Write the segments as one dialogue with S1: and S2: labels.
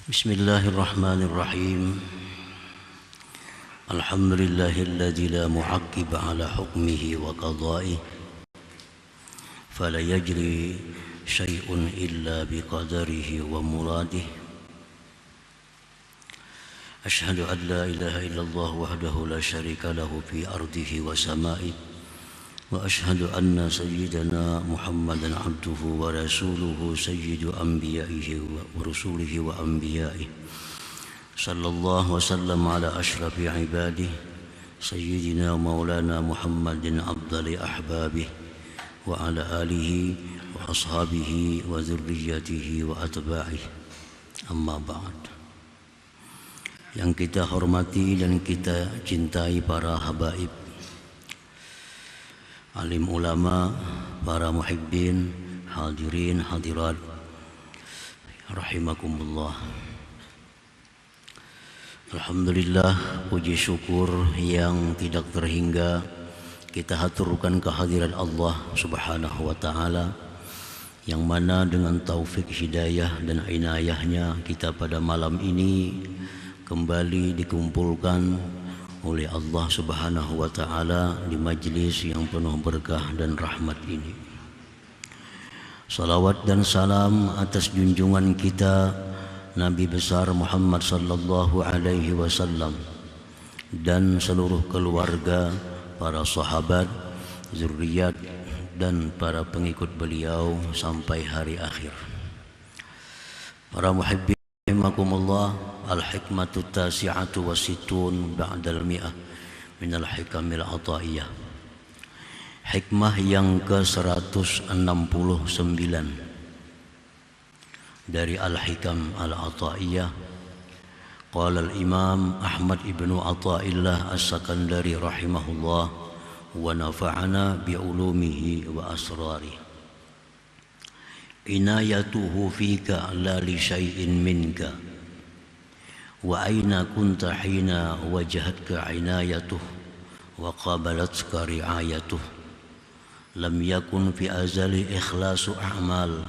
S1: Bismillahirrahmanirrahim. Alhamdulillahilladzi la mu'aqqiba ala hukmihi wa qada'ihi fala yajri syai'un illa biqadarihi wa muradihi. Ashhadu an la ilaha illallah wahdahu la syarika lahu fi ardihi wa sama'ihi wa ashhadu anna sayyidana Muhammadan abduhu wa rasuluhu sayyidu anbiya'ihi wa rusulihi wa anbiya'ihi. Sallallahu wasallam ala ashrafi ibadihi sayyidina maulana Muhammadin afdali ahbabihi wa ala alihi wa ashabihi wa dzurriyyatihi wa atba'ihi. Amma ba'd. Yang kita hormati dan kita cintai para habaib, alim ulama, para muhibbin, hadirin hadirat rahimakumullah. Alhamdulillah, puji syukur yang tidak terhingga kita haturkan kehadiran Allah Subhanahu wa taala, yang mana dengan taufik hidayah dan inayahnya kita pada malam ini kembali dikumpulkan oleh Allah Subhanahu wa taala di majlis yang penuh berkah dan rahmat ini. Salawat dan salam atas junjungan kita Nabi besar Muhammad sallallahu alaihi wasallam dan seluruh keluarga, para sahabat, zuriat dan para pengikut beliau sampai hari akhir. Para muhibbin rahimakumullah, al-hikmatu tasi'atu wa situn ba'dal mi'ah minal hikamil ata'iyah. Hikmah yang ke-169 dari al-hikam al-ata'iyah. Qala al-imam Ahmad ibnu Ata'illah as-Sakandari rahimahullah wa nafa'ana bi'ulumihi wa asrarih. Inayatuhu fika la li syai'in minka wa aina kunta hina wajahatka inayatuh wa qabalatka riayatuh. Lam yakun fi azali ikhlasu a'mal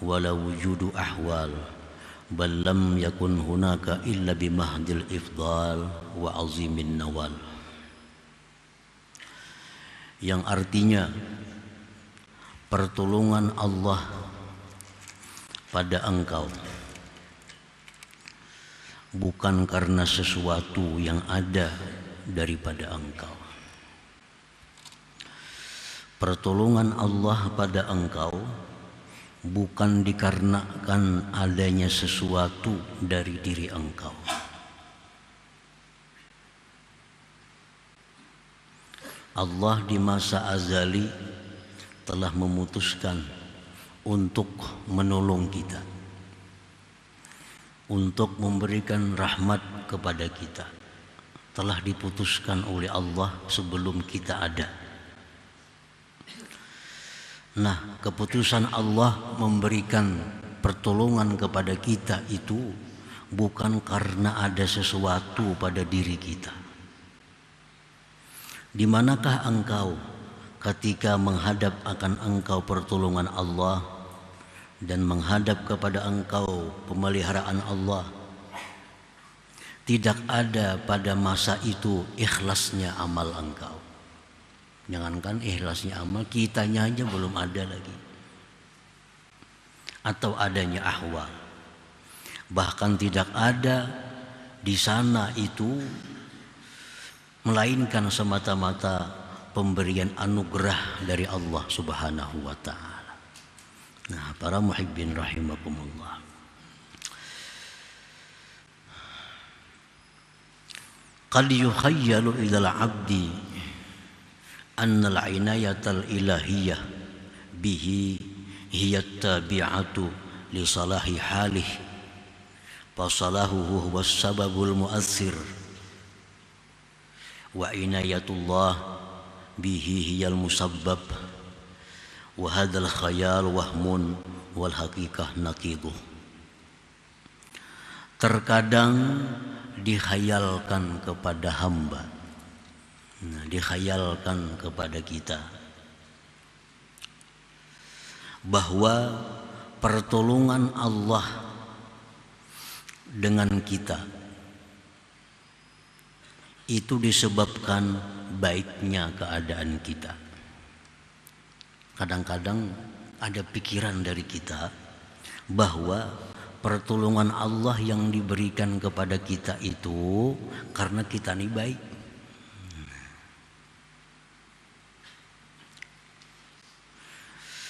S1: wala wujudu ahwal, bal lam yakun hunaka illa bimahdil ifdal wa azimin nawal. Yang artinya, pertolongan Allah pada engkau bukan karena sesuatu yang ada daripada engkau. Pertolongan Allah pada engkau bukan dikarenakan adanya sesuatu dari diri engkau. Allah di masa azali telah memutuskan untuk menolong kita, untuk memberikan rahmat kepada kita. Telah diputuskan oleh Allah sebelum kita ada. Nah, keputusan Allah memberikan pertolongan kepada kita itu bukan karena ada sesuatu pada diri kita. Di manakah engkau ketika menghadap akan engkau pertolongan Allah dan menghadap kepada engkau pemeliharaan Allah? Tidak ada pada masa itu ikhlasnya amal engkau. Jangankan ikhlasnya amal, kitanya aja belum ada lagi, atau adanya ahwal. Bahkan tidak ada di sana itu, melainkan semata-mata pemberian anugerah dari Allah Subhanahu wa ta'ala. Nah, para muhibbin rahimakumullah, qad yukhayyalu ilal abdi annal inayatal ilahiyah bihi hiya tabi'atu li salahi halih fasalahuhu huwas sababul mu'assir wa inayatullah bihi hiyal musabbab wa hadzal khayal wahmun wal haqiqah naqiduh. Terkadang dikhayalkan kepada hamba, dikhayalkan kepada kita bahwa pertolongan Allah dengan kita itu disebabkan baiknya keadaan kita. Kadang-kadang ada pikiran dari kita bahwa pertolongan Allah yang diberikan kepada kita itu karena kita ini baik.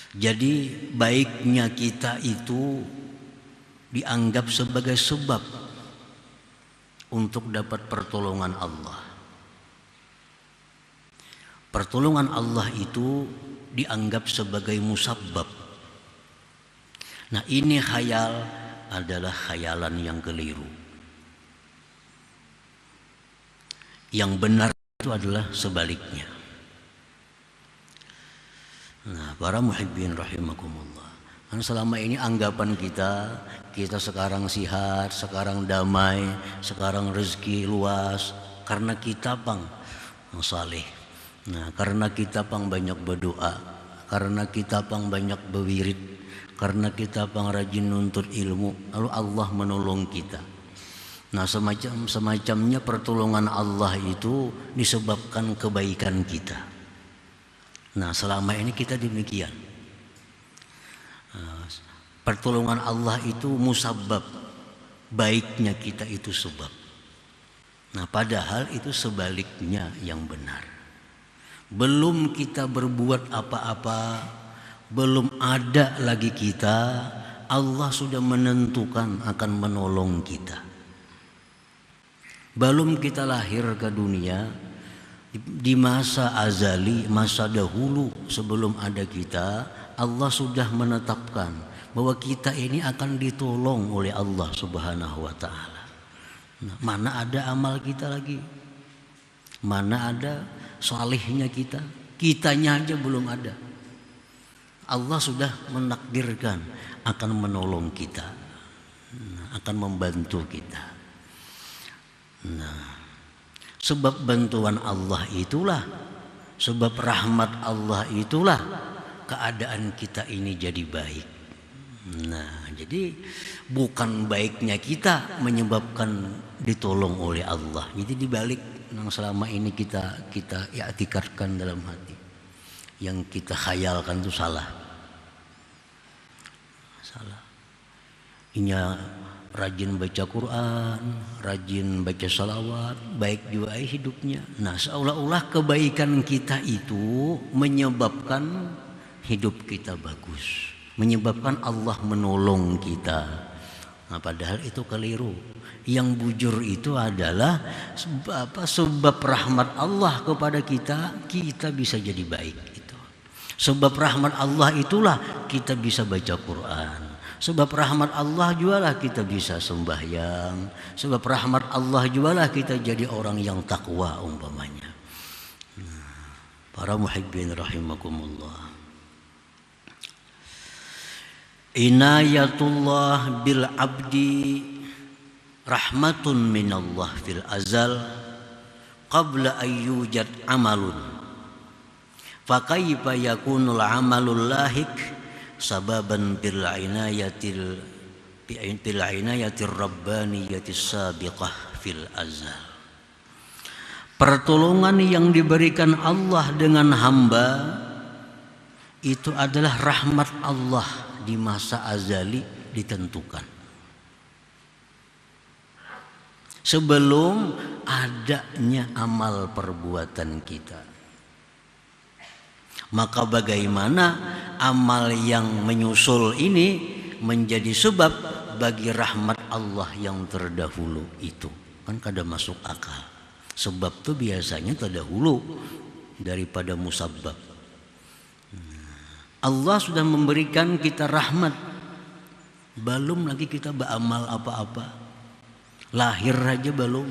S1: Jadi baiknya kita itu dianggap sebagai sebab untuk dapat pertolongan Allah. Pertolongan Allah itu dianggap sebagai musabbab. Nah, ini khayal adalah khayalan yang keliru. Yang benar itu adalah sebaliknya. Nah, para muhibbin rahimakumullah. Kan selama ini anggapan kita sekarang sihat, sekarang damai, sekarang rezeki luas karena kita pang saleh. Nah, karena kita pang banyak berdoa, karena kita pang banyak berwirid, karena kita pang rajin nuntut ilmu, lalu Allah menolong kita. Nah, semacamnya pertolongan Allah itu disebabkan kebaikan kita. Nah, selama ini kita demikian. Pertolongan Allah itu musabbab, baiknya kita itu sebab. Nah, padahal itu sebaliknya yang benar. Belum kita berbuat apa-apa, belum ada lagi kita, Allah sudah menentukan akan menolong kita. Belum kita lahir ke dunia, di masa azali, masa dahulu sebelum ada kita, Allah sudah menetapkan bahwa kita ini akan ditolong oleh Allah Subhanahu wa taala. Nah, mana ada amal kita lagi? Mana ada salihnya kita? Kitanya aja belum ada. Allah sudah menakdirkan akan menolong kita, akan membantu kita. Nah, sebab bantuan Allah itulah, sebab rahmat Allah itulah keadaan kita ini jadi baik. Nah, jadi bukan baiknya kita menyebabkan ditolong oleh Allah. Jadi dibalik yang selama ini kita i'tikadkan dalam hati, yang kita khayalkan itu salah. Inya rajin baca Quran, rajin baca salawat, baik juga hidupnya. Nah, seolah-olah kebaikan kita itu menyebabkan hidup kita bagus, menyebabkan Allah menolong kita. Nah, padahal itu keliru. Yang bujur itu adalah sebab rahmat Allah kepada kita, kita bisa jadi baik itu. Sebab rahmat Allah itulah kita bisa baca Quran. Sebab rahmat Allah jualah kita bisa sembahyang. Sebab rahmat Allah jualah kita jadi orang yang takwa umpamanya. Para muhibbin rahimakumullah. Inayatullah bil abdi rahmatun minallah fil azal qabla ayyujad amalun. Fakaifa yakunul amalul lahik sababan bil inayatir rabbaniyatis sabiqah fil azal. Pertolongan yang diberikan Allah dengan hamba itu adalah rahmat Allah di masa azali ditentukan. Sebelum adanya amal perbuatan kita. Maka bagaimana amal yang menyusul ini menjadi sebab bagi rahmat Allah yang terdahulu itu. Kan kada masuk akal. Sebab itu biasanya terdahulu daripada musabbab. Allah sudah memberikan kita rahmat. Belum lagi kita beramal apa-apa. Lahir aja belum.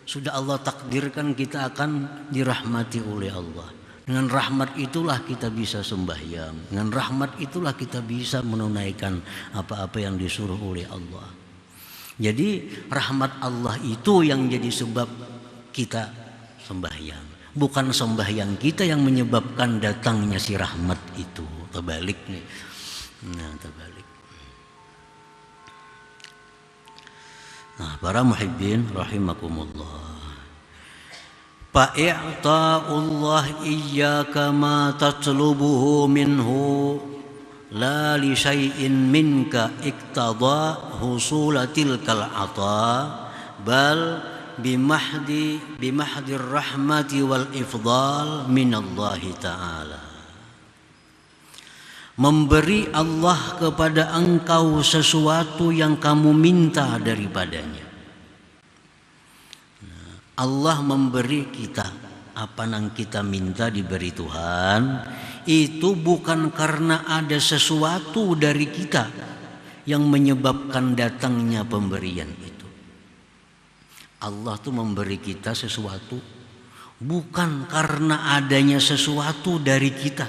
S1: Sudah Allah takdirkan kita akan dirahmati oleh Allah. Dengan rahmat itulah kita bisa sembahyang. Dengan rahmat itulah kita bisa menunaikan apa-apa yang disuruh oleh Allah. Jadi rahmat Allah itu yang jadi sebab kita sembahyang. Bukan sembahyang kita yang menyebabkan datangnya si rahmat itu. Terbalik nih. Nah, terbalik. Nah, para muhibbin rahimakumullah. Fa'i'ta'ullah iyyaka ma tatlubuhu minhu la li syai'in minka iqtada husula tilkal ata bal bimahdir rahmati wal ifdal minallahi ta'ala. Memberi Allah kepada engkau sesuatu yang kamu minta daripadanya. Allah memberi kita apa yang kita minta diberi Tuhan, itu bukan karena ada sesuatu dari kita yang menyebabkan datangnya pemberian itu. Allah tuh memberi kita sesuatu bukan karena adanya sesuatu dari kita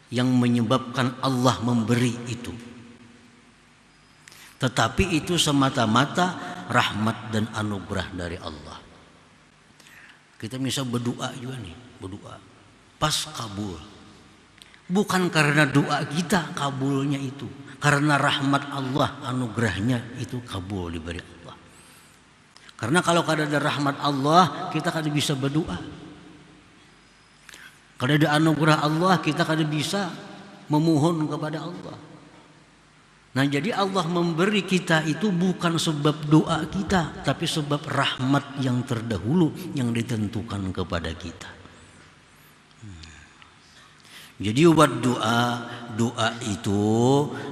S1: yang menyebabkan Allah memberi itu, tetapi itu semata-mata rahmat dan anugerah dari Allah. Kita bisa berdoa juga nih, berdoa pas kabul. Bukan karena doa kita kabulnya itu, karena rahmat Allah, anugerahnya itu kabul diberi Allah. Karena kalau ada rahmat Allah, kita kada bisa berdoa. Kalau ada anugerah Allah, kita kada bisa memohon kepada Allah. Nah, jadi Allah memberi kita itu bukan sebab doa kita, tapi sebab rahmat yang terdahulu yang ditentukan kepada kita. Jadi buat doa itu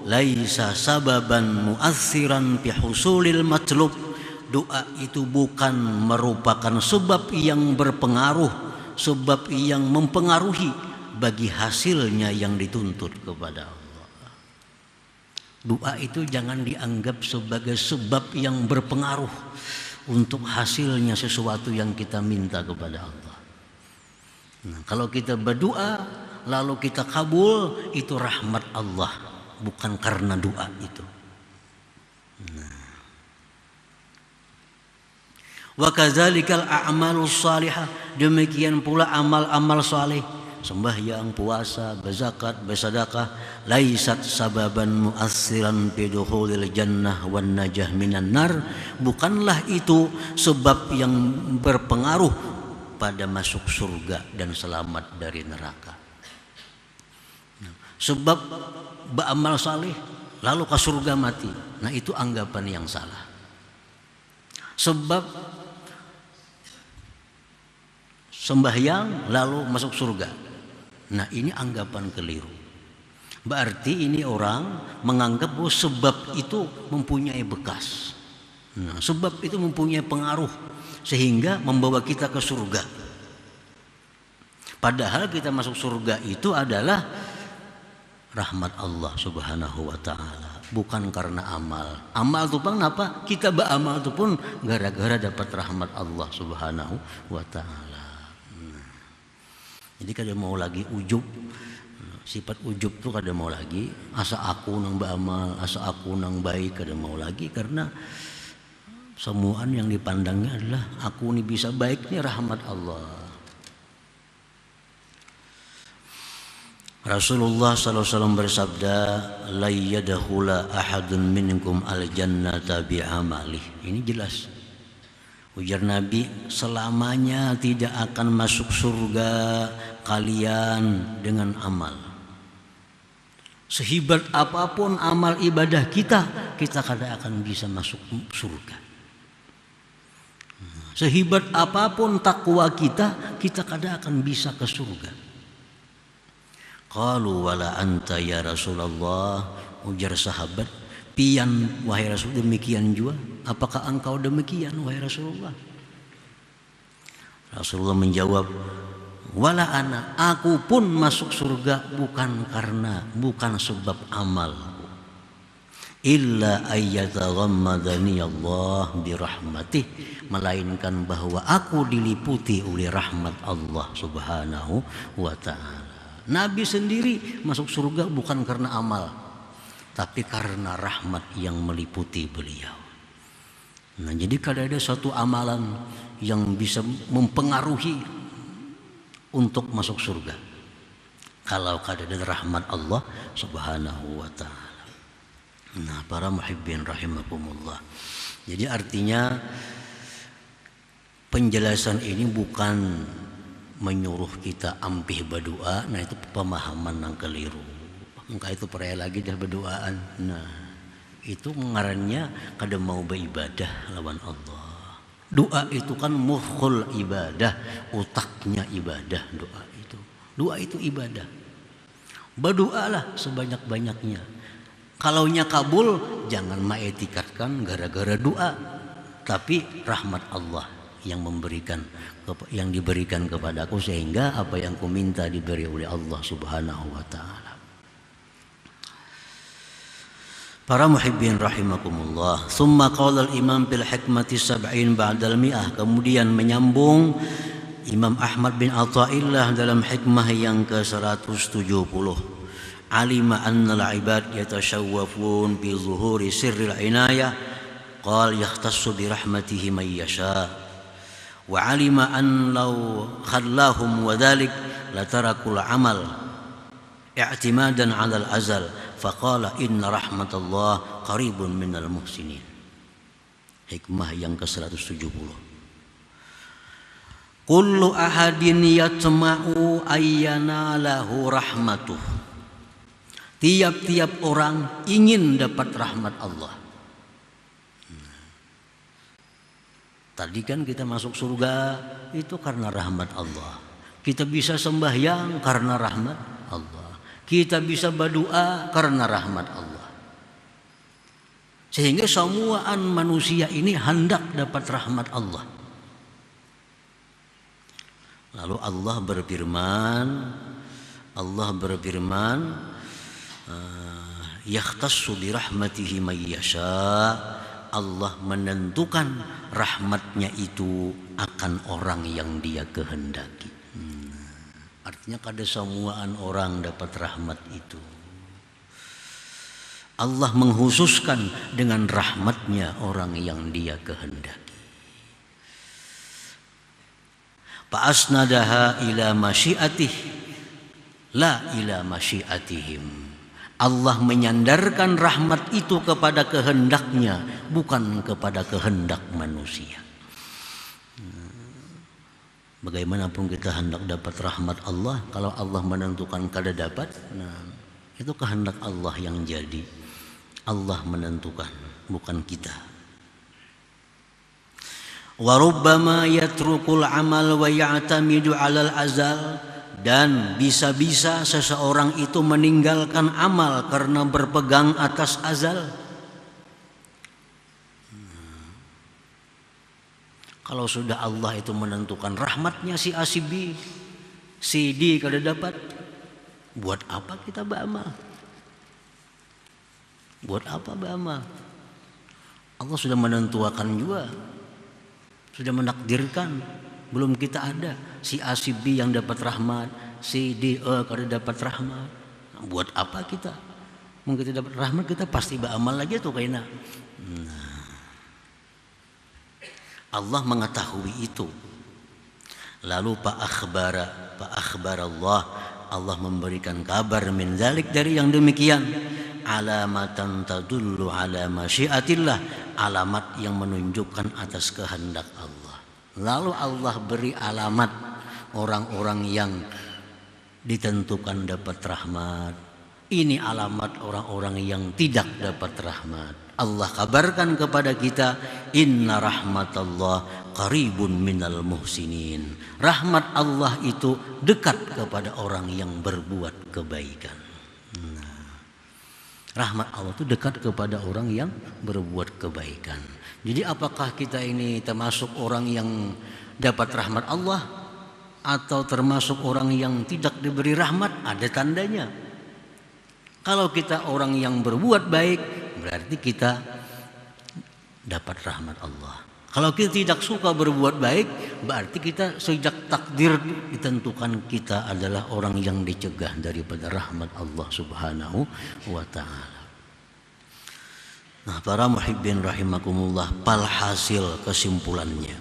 S1: laisa sababan mu'assiran fi husulil matlub. Doa itu bukan merupakan sebab yang berpengaruh, sebab yang mempengaruhi bagi hasilnya yang dituntut kepada Allah. Doa itu jangan dianggap sebagai sebab yang berpengaruh untuk hasilnya sesuatu yang kita minta kepada Allah. Nah, kalau kita berdoa lalu kita kabul, itu rahmat Allah, bukan karena doa itu. Nah. Wa kadzalikal a'malus salihah, demikian pula amal-amal saleh, sembahyang, puasa, berzakat, bersedekah, laisat sababan mu'assiran fi dukhulil jannah wan najah minan nar, bukanlah itu sebab yang berpengaruh pada masuk surga dan selamat dari neraka. Sebab beramal saleh lalu ke surga mati, nah itu anggapan yang salah. Sebab sembahyang lalu masuk surga, nah ini anggapan keliru. Berarti ini orang menganggap bahwa sebab itu mempunyai bekas. Nah, sebab itu mempunyai pengaruh sehingga membawa kita ke surga. Padahal kita masuk surga itu adalah rahmat Allah Subhanahu wa ta'ala, bukan karena amal. Amal itu pun apa? Kita beramal itu pun gara-gara dapat rahmat Allah Subhanahu wa ta'ala. Jadi kada mau lagi ujub, sifat ujub tuh kada mau lagi, asa aku nang beramal, asa aku nang baik, kada mau lagi, karena semuaan yang dipandangnya adalah aku ini bisa baik, ini rahmat Allah. Rasulullah SAW bersabda, la yadkhula ahadun minkum al-jannata bi'amalih. Ini jelas. Ujar Nabi, selamanya tidak akan masuk surga kalian dengan amal. Sehebat apapun amal ibadah kita, kita kada akan bisa masuk surga. Sehebat apapun takwa kita, kita kada akan bisa ke surga. Qalu wala anta ya Rasulullah, ujar sahabat, pian wahai Rasul, demikian juga, apakah engkau demikian wahai Rasulullah? Rasulullah menjawab, wala ana, aku pun masuk surga bukan sebab amal, illa ayyataghammadani Allah birahmatih, melainkan bahwa aku diliputi oleh rahmat Allah Subhanahu wa ta'ala. Nabi sendiri masuk surga bukan karena amal, tapi karena rahmat yang meliputi beliau. Nah, jadi kalau ada suatu amalan yang bisa mempengaruhi untuk masuk surga, kalau ada rahmat Allah Subhanahu wa ta'ala. Nah, para muhibbin rahimakumullah, Jadi artinya penjelasan ini bukan menyuruh kita ampih berdoa. Nah itu pemahaman yang keliru. Engkau itu peraya lagi dah berdoaan. Nah itu ngarannya kada mau beribadah lawan Allah. Doa itu kan mukhul ibadah, utaknya ibadah doa itu. Doa itu ibadah. Berdoalah sebanyak-banyaknya. Kalaunya kabul jangan maetikatkan gara-gara doa, tapi rahmat Allah yang diberikan kepadaku sehingga apa yang ku minta diberi oleh Allah Subhanahu wa taala. Para muhibbin rahimakumullah. Tsumma qala al-Imam bil hikmati sab'in ba'dal mi'ah. Kemudian menyambung Imam Ahmad bin Athaillah dalam hikmah yang ke-170. Alima anna al-ibad yatashawwafun bi zuhuri sirril inayah qal yahtassu bi rahmatihi man yasha wa alima an law khallahum wa dhalik latarakul amal i'timadan 'ala al-azal faqala inna rahmatallah qaribun minal muhsinin. Hikmah yang ke-170. Kullu ahadin yatma'u ayyana lahu rahmatuh. Tiap-tiap orang ingin dapat rahmat Allah. Tadi kan kita masuk surga itu karena rahmat Allah. Kita bisa sembahyang karena rahmat Allah. Kita bisa berdoa karena rahmat Allah. Sehingga semuaan manusia ini hendak dapat rahmat Allah. Lalu Allah berfirman, yakhtassu bi rahmatihi may yasha. Allah menentukan rahmatnya itu akan orang yang dia kehendaki. Artinya kada semuaan orang dapat rahmat itu. Allah menghususkan dengan rahmatnya orang yang dia kehendaki. Fa'asnadaha ila masyiatih la ila masyiatihim. Allah menyandarkan rahmat itu kepada kehendaknya, bukan kepada kehendak manusia. Bagaimanapun kita hendak dapat rahmat Allah, kalau Allah menentukan kada dapat, itu kehendak Allah yang jadi. Allah menentukan, bukan kita. Wa rubbama yatrukul amal wa ya'tamidu 'alal azal. Dan bisa-bisa seseorang itu meninggalkan amal karena berpegang atas azal. Kalau sudah Allah itu menentukan rahmatnya si A si B, si D kada dapat, buat apa kita beramal? Buat apa beramal? Allah sudah menentukan juga, sudah menakdirkan. Belum kita ada si A si B yang dapat rahmat, si D kada dapat rahmat. Buat apa kita? Mungkin kita dapat rahmat kita pasti beramal lagi tuh kayaknya. Allah mengetahui itu. Lalu Pak akhbar Allah memberikan kabar min dzalik dari yang demikian. Alamatan tadullu ala masyiatillah, alamat yang menunjukkan atas kehendak Allah. Lalu Allah beri alamat orang-orang yang ditentukan dapat rahmat. Ini alamat orang-orang yang tidak dapat rahmat. Allah kabarkan kepada kita, inna rahmatallah qaribun minal muhsinin. Rahmat Allah itu dekat kepada orang yang berbuat kebaikan. Rahmat Allah itu dekat kepada orang yang berbuat kebaikan. Jadi apakah kita ini termasuk orang yang dapat rahmat Allah atau termasuk orang yang tidak diberi rahmat? Ada tandanya. Kalau kita orang yang berbuat baik, berarti kita dapat rahmat Allah. Kalau kita tidak suka berbuat baik, berarti kita sejak takdir ditentukan kita adalah orang yang dicegah daripada rahmat Allah Subhanahu wa ta'ala. Nah, para muhibbin rahimakumullah, palhasil kesimpulannya.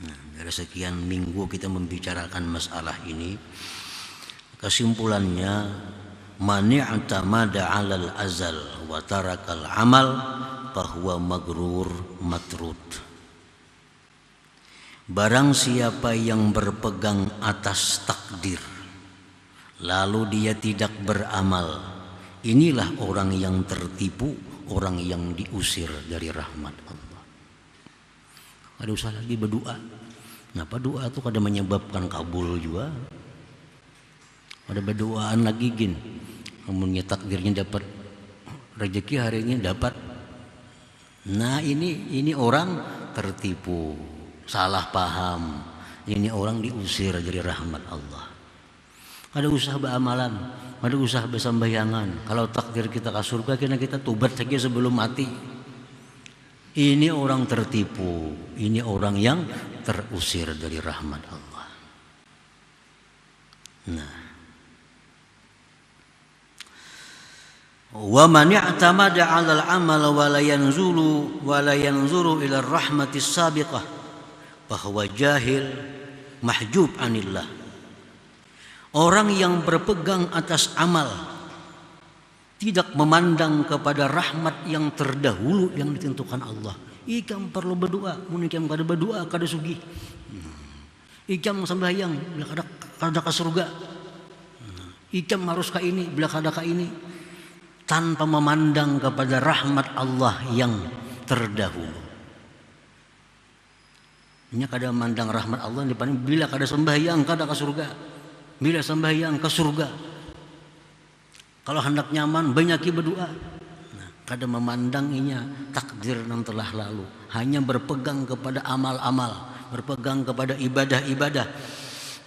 S1: Nah, dari sekian minggu kita membicarakan masalah ini, kesimpulannya, man i'tamada 'alal azal wa tarakal amal fahuwa magrur matrud. Barang siapa yang berpegang atas takdir lalu dia tidak beramal, inilah orang yang tertipu, orang yang diusir dari rahmat Allah. Ada usah lagi berdoa. Kenapa doa itu kadang menyebabkan kabul juga. Ada berdoaan lagi gin, kemudian takdirnya dapat rezeki hari ini dapat. Nah ini orang tertipu, salah paham. Ini orang diusir dari rahmat Allah. Ada usaha beramalan, ada usaha bersembayangan. Kalau takdir kita ke surga, kita tobat saja sebelum mati. Ini orang tertipu, ini orang yang terusir dari rahmat Allah. Nah, wa man i'tamada 'ala al-'amal wa la yanzuru ila ar-rahmati as-sabiqah fa huwa jahil mahjub 'anillah. Orang yang berpegang atas amal, tidak memandang kepada rahmat yang terdahulu yang ditentukan Allah. Ikam perlu berdoa, munikam kada berdoa kada sugih. Ikam sembahyang bila kada ke surga. Ikam harus ka ini bila kada ka ini, tanpa memandang kepada rahmat Allah yang terdahulu. Ini kada memandang rahmat Allah bila kada sembahyang kada ke surga. Bila sembahyang ke surga. Kalau hendak nyaman banyak berdoa. Nah, kada memandanginya takdir yang telah lalu, hanya berpegang kepada amal-amal, berpegang kepada ibadah-ibadah.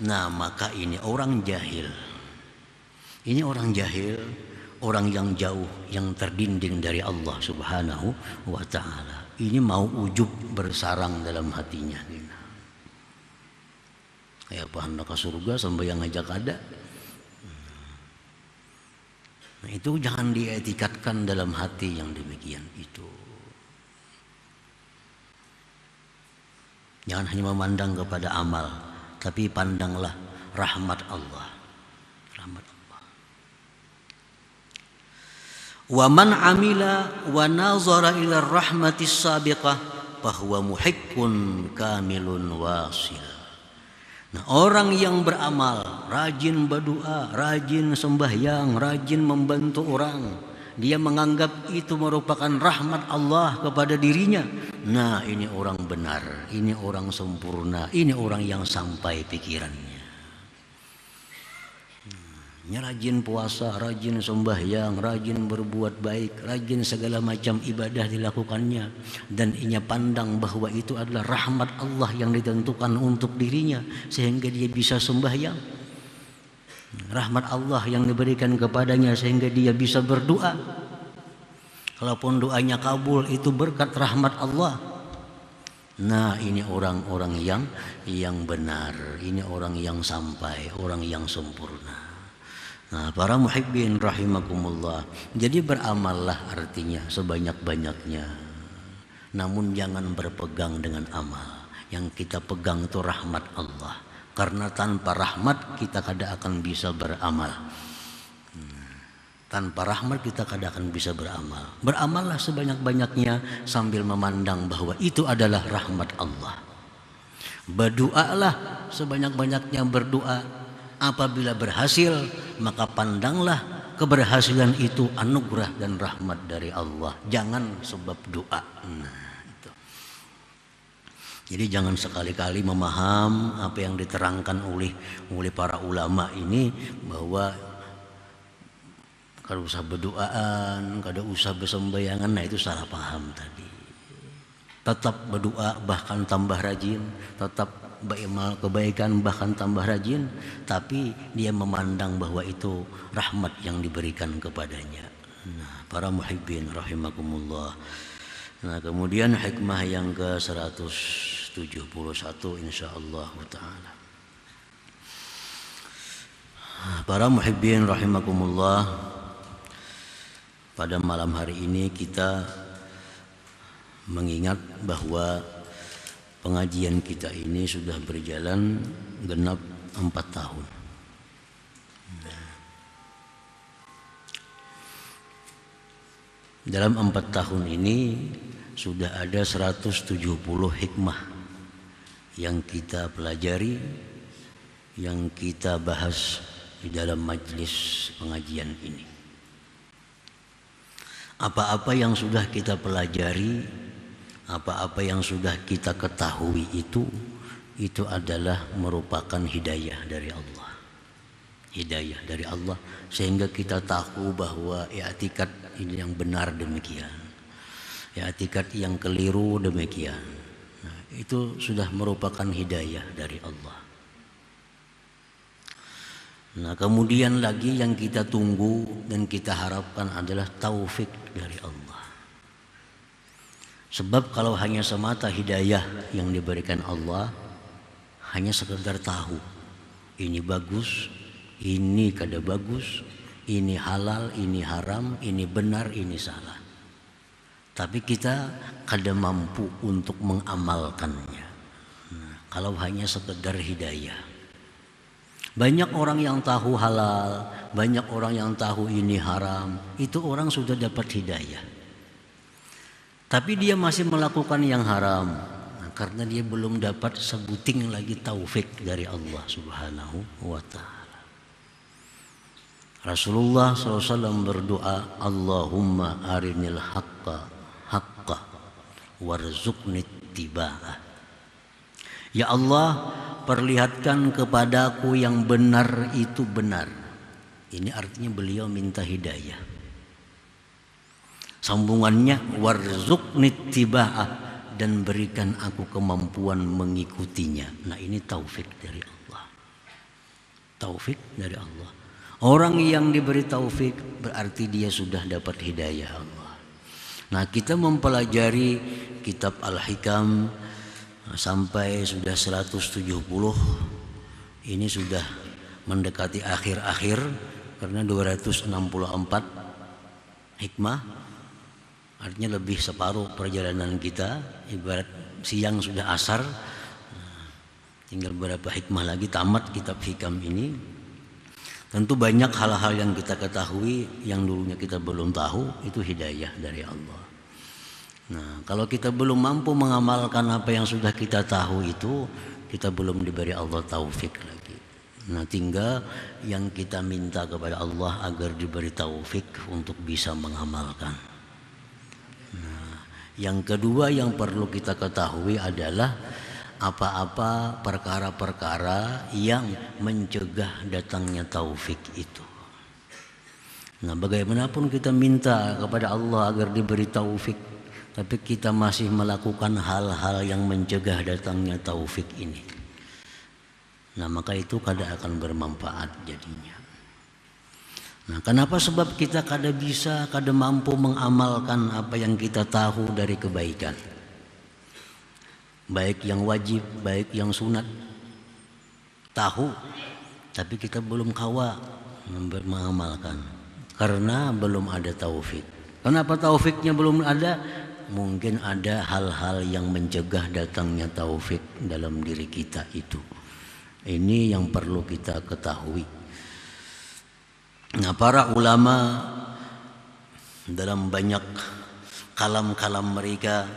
S1: Nah, maka ini orang jahil. Ini orang jahil, orang yang jauh, yang terdinding dari Allah Subhanahu wa taala. Ini mau ujub bersarang dalam hatinya. Kayak apa hendak ke surga sembahyang ngajak ada. Nah, itu jangan dietikatkan dalam hati yang demikian itu. Jangan hanya memandang kepada amal, tapi pandanglah rahmat Allah. Rahmat Allah. Wa man amila wa nazara ila rahmatis sabiqah fahuwa muhiqqun kamilun wasil. Nah, orang yang beramal, rajin berdoa, rajin sembahyang, rajin membantu orang, dia menganggap itu merupakan rahmat Allah kepada dirinya. Nah, ini orang benar, ini orang sempurna, ini orang yang sampai pikirannya. Rajin puasa, rajin sembahyang, rajin berbuat baik, rajin segala macam ibadah dilakukannya, dan ia pandang bahwa itu adalah rahmat Allah yang ditentukan untuk dirinya sehingga dia bisa sembahyang. Rahmat Allah yang diberikan kepadanya sehingga dia bisa berdoa. Kalaupun doanya kabul, itu berkat rahmat Allah. Nah, ini orang-orang yang benar, ini orang yang sampai, orang yang sempurna. Nah, para muhibbin rahimakumullah. Jadi beramallah artinya sebanyak-banyaknya. Namun jangan berpegang dengan amal. Yang kita pegang itu rahmat Allah. Karena tanpa rahmat kita kada akan bisa beramal. Tanpa rahmat kita kada akan bisa beramal. Beramallah sebanyak-banyaknya sambil memandang bahwa itu adalah rahmat Allah. Berdoalah sebanyak-banyaknya berdoa. Apabila berhasil, maka pandanglah keberhasilan itu anugerah dan rahmat dari Allah. Jangan sebab doa. Nah, itu. Jadi jangan sekali-kali memaham apa yang diterangkan oleh para ulama ini, bahwa kada usah berdoaan, kada usah bersembayangan. Nah, itu salah paham tadi. Tetap berdoa bahkan tambah rajin, tetap beramal kebaikan bahkan tambah rajin, tapi dia memandang bahwa itu rahmat yang diberikan kepadanya. Nah, para muhibbin rahimakumullah. Nah, kemudian hikmah yang ke-171 insyaallah taala. Para muhibbin rahimakumullah, pada malam hari ini kita mengingat bahwa pengajian kita ini sudah berjalan genap 4 tahun. Dalam 4 tahun ini sudah ada 170 hikmah yang kita pelajari, yang kita bahas di dalam majelis pengajian ini. Apa-apa yang sudah kita pelajari, apa-apa yang sudah kita ketahui itu adalah merupakan hidayah dari Allah. Hidayah dari Allah sehingga kita tahu bahwa i'tikad ini yang benar demikian, i'tikad yang keliru demikian. Nah, itu sudah merupakan hidayah dari Allah. Nah, kemudian lagi yang kita tunggu dan kita harapkan adalah taufik dari Allah. Sebab kalau hanya semata hidayah yang diberikan Allah, hanya sekedar tahu ini bagus, ini kada bagus, ini halal, ini haram, ini benar, ini salah. Tapi kita kada mampu untuk mengamalkannya. Nah, kalau hanya sekedar hidayah. Banyak orang yang tahu halal, banyak orang yang tahu ini haram, itu orang sudah dapat hidayah. Tapi dia masih melakukan yang haram, karena dia belum dapat sebuting lagi taufik dari Allah Subhanahu wa ta'ala. Rasulullah SAW berdoa, Allahumma arinil haqqa haqqa warzuqni ittiba'ah. Ya Allah, perlihatkan kepadaku yang benar itu benar. Ini artinya beliau minta hidayah. Sambungannya warzuqni ittiba'ah, dan berikan aku kemampuan mengikutinya. Nah, ini taufik dari Allah. Taufik dari Allah. Orang yang diberi taufik berarti dia sudah dapat hidayah Allah. Nah, kita mempelajari kitab Al-Hikam sampai sudah 170. Ini sudah mendekati akhir-akhir karena 264 hikmah. Artinya lebih separuh perjalanan kita. Ibarat siang sudah asar, tinggal beberapa hikmah lagi tamat kitab Hikam ini. Tentu banyak hal-hal yang kita ketahui yang dulunya kita belum tahu, itu hidayah dari Allah. Nah, kalau kita belum mampu mengamalkan apa yang sudah kita tahu itu, kita belum diberi Allah taufik lagi. Nah, tinggal yang kita minta kepada Allah agar diberi taufik untuk bisa mengamalkan. Nah, yang kedua yang perlu kita ketahui adalah apa-apa perkara-perkara yang mencegah datangnya taufik itu. Nah, bagaimanapun kita minta kepada Allah agar diberi taufik, tapi kita masih melakukan hal-hal yang mencegah datangnya taufik ini, nah maka itu kada akan bermanfaat jadinya. Nah, kenapa? Sebab kita kada bisa, kada mampu mengamalkan apa yang kita tahu dari kebaikan, baik yang wajib, baik yang sunat. Tahu, tapi kita belum kawa mengamalkan karena belum ada taufik. Kenapa taufiknya belum ada? Mungkin ada hal-hal yang mencegah datangnya taufik dalam diri kita itu. Ini yang perlu kita ketahui. Nah, para ulama dalam banyak kalam-kalam mereka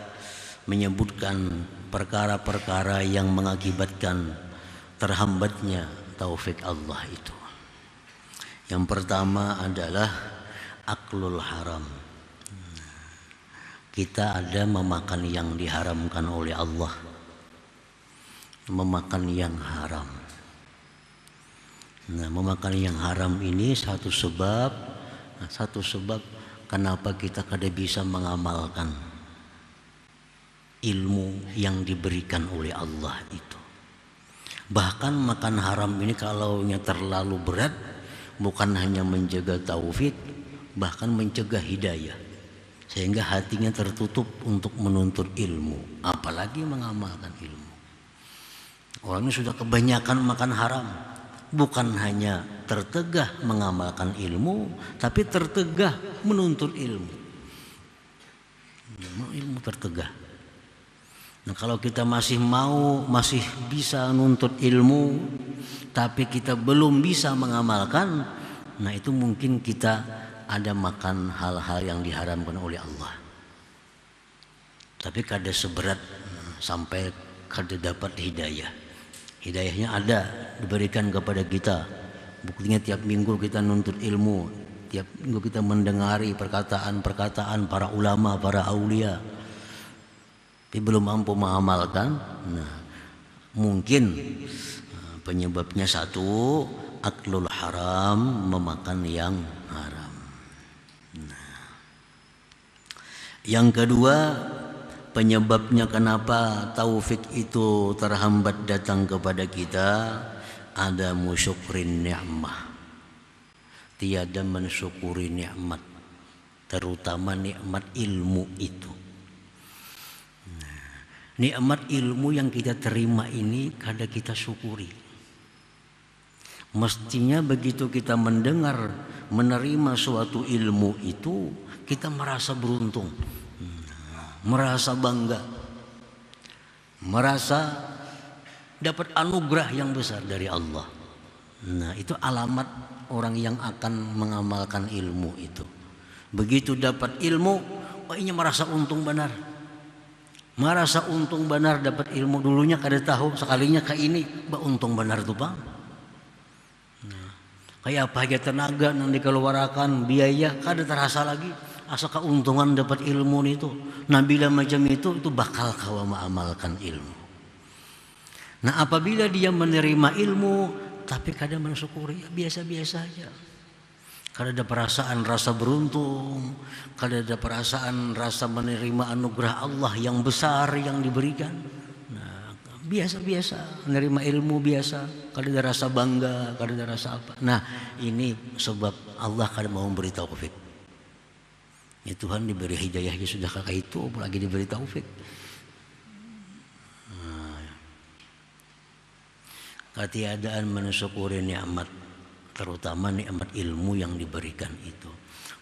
S1: menyebutkan perkara-perkara yang mengakibatkan terhambatnya taufik Allah itu. Yang pertama adalah aklul haram. Kita ada memakan yang diharamkan oleh Allah, memakan yang haram. Nah, memakan yang haram ini satu sebab kenapa kita kada bisa mengamalkan ilmu yang diberikan oleh Allah itu. Bahkan makan haram ini kalaunya terlalu berat, bukan hanya menjaga taufik, bahkan mencegah hidayah. Sehingga hatinya tertutup untuk menuntut ilmu, apalagi mengamalkan ilmu. Orang ini sudah kebanyakan makan haram, bukan hanya tertegah mengamalkan ilmu, tapi tertegah menuntut ilmu. Ilmu tertegah. Nah, kalau kita masih bisa menuntut ilmu, tapi kita belum bisa mengamalkan, nah itu mungkin kita ada makan hal-hal yang diharamkan oleh Allah. Tapi kada seberat sampai kada dapat hidayah. Hidayahnya ada diberikan kepada kita. Buktinya tiap minggu kita nuntut ilmu, tiap minggu kita mendengari perkataan-perkataan para ulama, para aulia. Tapi belum mampu mengamalkan. Nah, mungkin penyebabnya satu, aklul haram, memakan yang haram. Nah, yang kedua, penyebabnya kenapa taufik itu terhambat datang kepada kita, ada musyukrin ni'mah, tiada mensyukuri nikmat, terutama nikmat ilmu itu. Nikmat ilmu yang kita terima ini kada kita syukuri. Mestinya begitu kita mendengar, menerima suatu ilmu itu, kita merasa beruntung, merasa bangga, merasa dapat anugerah yang besar dari Allah. Nah, itu alamat orang yang akan mengamalkan ilmu itu. Begitu dapat ilmu, ini merasa untung benar. Merasa untung benar dapat ilmu, dulunya kada tahu, sekalinya ke ini, untung benar tuh bang. Nah, kayak apa aja tenaga yang dikeluarkan, biaya kada terasa lagi. Asa keuntungan dapat ilmu itu. Nah, bila macam itu bakal kau mengamalkan ilmu. Nah, apabila dia menerima ilmu tapi kada mensyukuri, ya biasa-biasa aja. Kada ada perasaan rasa beruntung, kada ada perasaan rasa menerima anugerah Allah yang besar yang diberikan. Nah, biasa-biasa, menerima ilmu biasa, kada ada rasa bangga, kada ada rasa apa. Nah, ini sebab Allah kada mau memberi taufik. Ya, Tuhan diberi hidayah ya sudah kakak itu, apalagi diberi taufik. Nah, ketiadaan mensyukuri nikmat, terutama nikmat ilmu yang diberikan itu.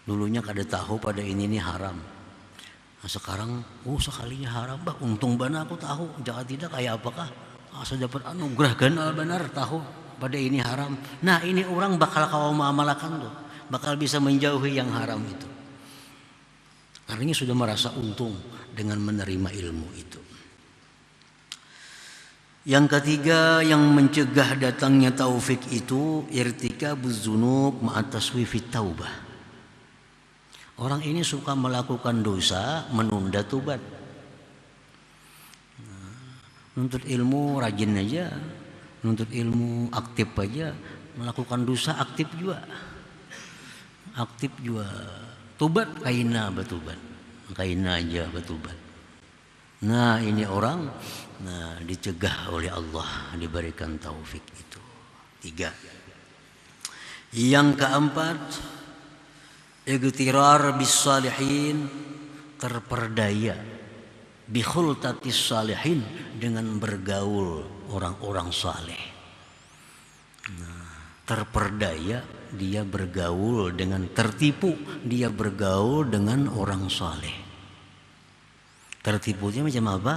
S1: Dulunya kada tahu pada ini haram. Nah, sekarang sekalinya haram, untung bana aku tahu. Jangan tidak kayak apakah asa dapat anugerah ganal benar tahu pada ini haram. Nah, ini orang bakal kau mengamalkan tuh, bakal bisa menjauhi yang haram itu. Karena sudah merasa untung dengan menerima ilmu itu. Yang ketiga yang mencegah datangnya taufik itu irtikabuz dzunub ma'a taswifit taubah. Orang ini suka melakukan dosa, menunda tobat. Nuntut ilmu rajin aja, nuntut ilmu aktif aja, melakukan dosa aktif juga. Aktif juga. Tobat kaina bertobat. Kaina aja bertobat. Nah, ini orang dicegah oleh Allah, diberikan taufik itu. 3. Yang keempat, igtirar bis salihin, terperdaya bi khultatis salihin, dengan bergaul orang-orang saleh. Terperdaya, dia bergaul dengan, tertipu dia bergaul dengan orang saleh. Tertipunya macam apa?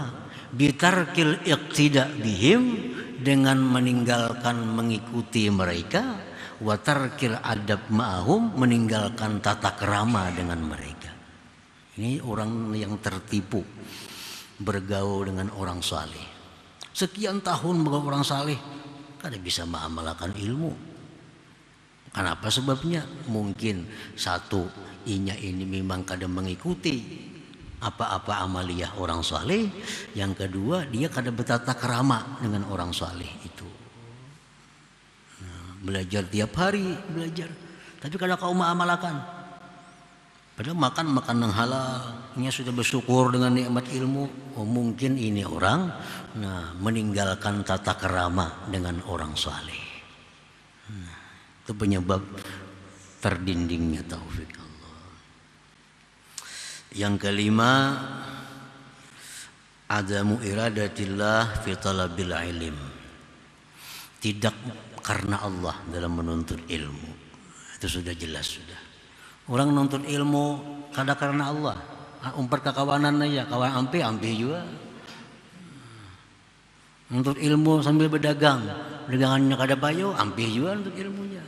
S1: Bitarkil iqtida bihim, dengan meninggalkan mengikuti mereka, wa tarkil adab ma'ahum, meninggalkan tata kerama dengan mereka. Ini orang yang tertipu bergaul dengan orang saleh. Sekian tahun bergaul orang saleh, kada bisa mengamalkan ilmu. Kenapa sebabnya? Mungkin satu, ini memang kada mengikuti apa-apa amaliyah orang saleh. Yang kedua, dia kada bertata kerama dengan orang saleh itu. Belajar tiap hari, belajar, tapi kada kau mengamalkan. Padahal makan yang halal, ini sudah bersyukur dengan nikmat ilmu. Mungkin ini orang meninggalkan tata kerama dengan orang saleh. Itu penyebab terdindingnya taufik Allah. Yang kelima, adamu iradatillah fi talabil ilm, tidak karena Allah dalam menuntut ilmu. Itu sudah jelas sudah. Orang menuntut ilmu kada karena Allah. Umpar kekawanan aja, kawan ampe juga. Menuntut ilmu sambil berdagang, dagangannya kada payo, ampe juga untuk ilmunya.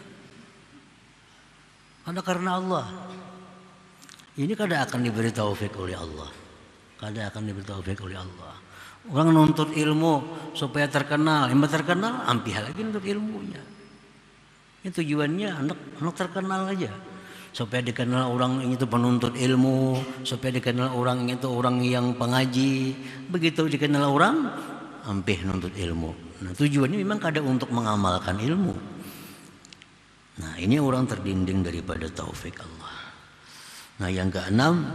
S1: Ada karena Allah. Ini kada akan diberi taufik oleh Allah. Kada akan diberi taufik oleh Allah. Orang nuntut ilmu supaya terkenal, yang terkenal ampih lagi nuntut ilmunya. Itu tujuannya anak terkenal aja. Supaya dikenal orang itu penuntut ilmu, supaya dikenal orang itu orang yang pengaji. Begitu dikenal orang, ampih nuntut ilmu. Nah, tujuannya memang kada untuk mengamalkan ilmu. Nah, ini orang terdinding daripada taufik Allah. Nah, yang keenam,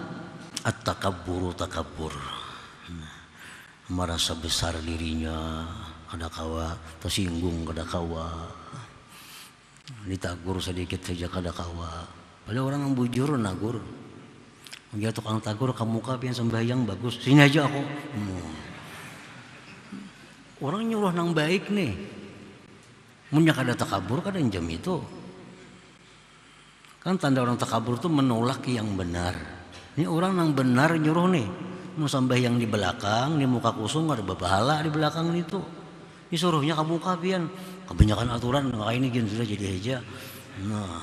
S1: at-takabburu takabbur. Nah, merasa besar dirinya, kada kawa tersinggung, kada kawa ditagur sedikit saja kada kawa. Padahal orang yang bujur nagur. Dia tukang tagur kamu kapian sembahyang bagus. Sini aja aku. Orang nyuruh nang baik nih. Munya kada takabur kada jam itu. Kan tanda orang takabur itu menolak yang benar. Ini orang nang benar nyuruh nih. Mau sembahyang di belakang, di muka kusung ada bapahala di belakang itu. Disuruhnya kamu kapian. Kebanyakan aturan kayak ini gini sudah jadi aja. Nah,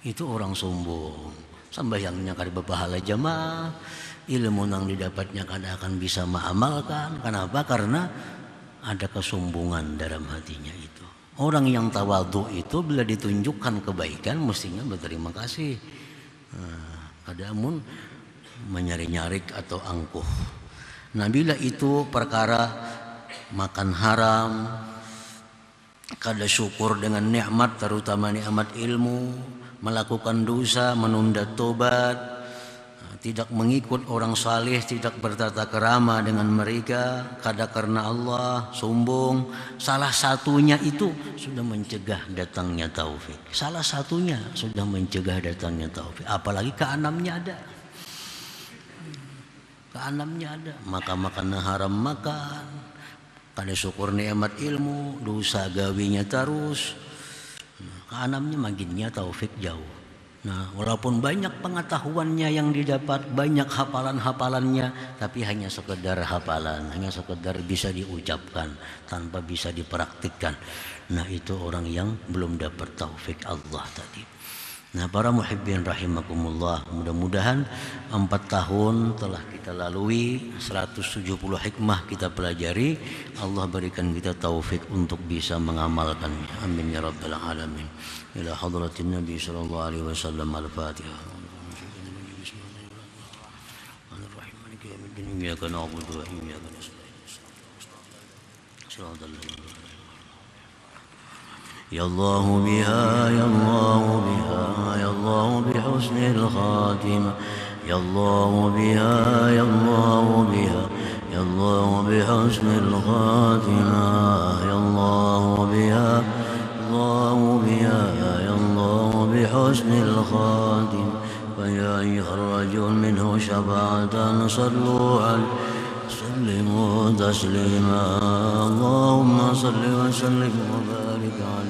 S1: itu orang sombong. Sembahyangnya kada berpahala jamaah, ilmu nang didapatnya kada akan bisa mengamalkan. Kenapa? Karena ada kesombongan dalam hatinya itu. Orang yang tawadhu itu bila ditunjukkan kebaikan mestinya berterima kasih. Kada amun menyari-nyarik atau angkuh. Nah, bila itu perkara makan haram, kada syukur dengan nikmat, terutama nikmat ilmu, melakukan dosa, menunda tobat, tidak mengikut orang saleh, tidak bertata kerama dengan mereka, kada karena Allah, sombong. Salah satunya itu sudah mencegah datangnya taufik. Salah satunya sudah mencegah datangnya taufik. Apalagi keenamnya ada. Keenamnya ada. Maka makan haram makan, kada syukur nikmat ilmu, dosa gawinya terus. Keenamnya makinnya taufik jauh. Nah, walaupun banyak pengetahuannya yang didapat, banyak hafalan-hafalannya, tapi hanya sekedar hafalan, hanya sekedar bisa diucapkan tanpa bisa dipraktikkan. Nah, itu orang yang belum dapat taufik Allah tadi. Nah, para muhibbin rahimakumullah, mudah-mudahan 4 tahun telah kita lalui, 170 hikmah kita pelajari. Allah berikan kita taufik untuk bisa mengamalkannya. Amin ya rabbal alamin. Ila hadratin Nabi sallallahu alaihi wasallam. Al-Fatihah. Iyyaka na'budu wa iyyaka nasta'in. يا الله بها يا الله بها يا الله بحسن الخاتمة يا الله بها يا الله بها يا الله بحسن الخاتمة يا الله بها الله بها يا الله بحسن الخاتمة فيا أيها الرجل منه شفاعة صلوا عليه سلموا تسليما اللهم صل وسلم وبارك عليه